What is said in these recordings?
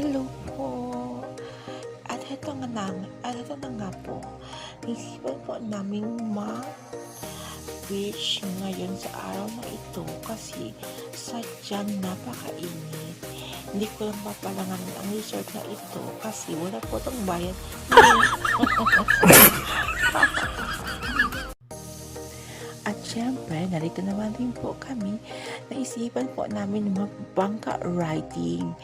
Hello po. At ito na nga po, naisipan po namin beach ngayon sa araw na ito kasi sadyang napakainit. Hindi ko lang papalanganin ang resort na ito kasi wala po itong bayad. At syempre, narito naman din po kami, naisipan po namin mag-bangka riding.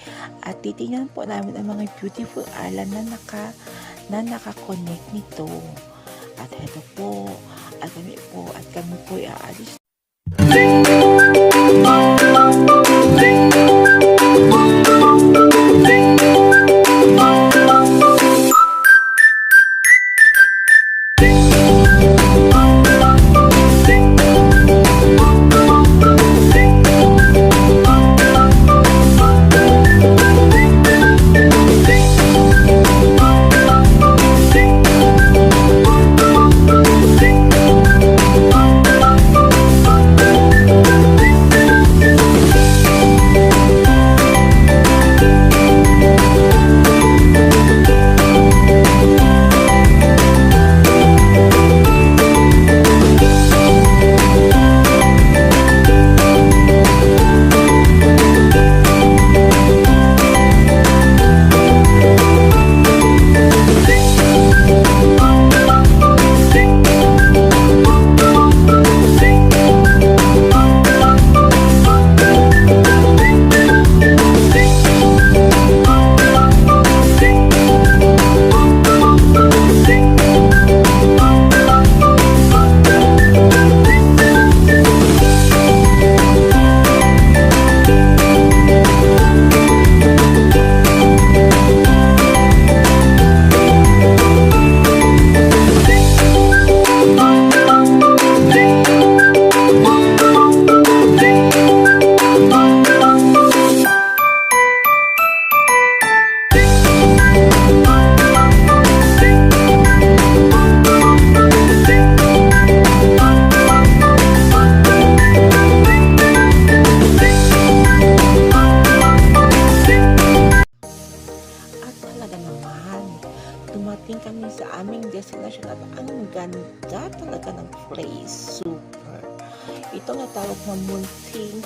At titingnan po namin ang mga beautiful island na naka-connect nito. At ito po, at kami po aalis. Dumating kami sa aming destination at ang ganda talaga ng place. Super. Ito nga tawag na multing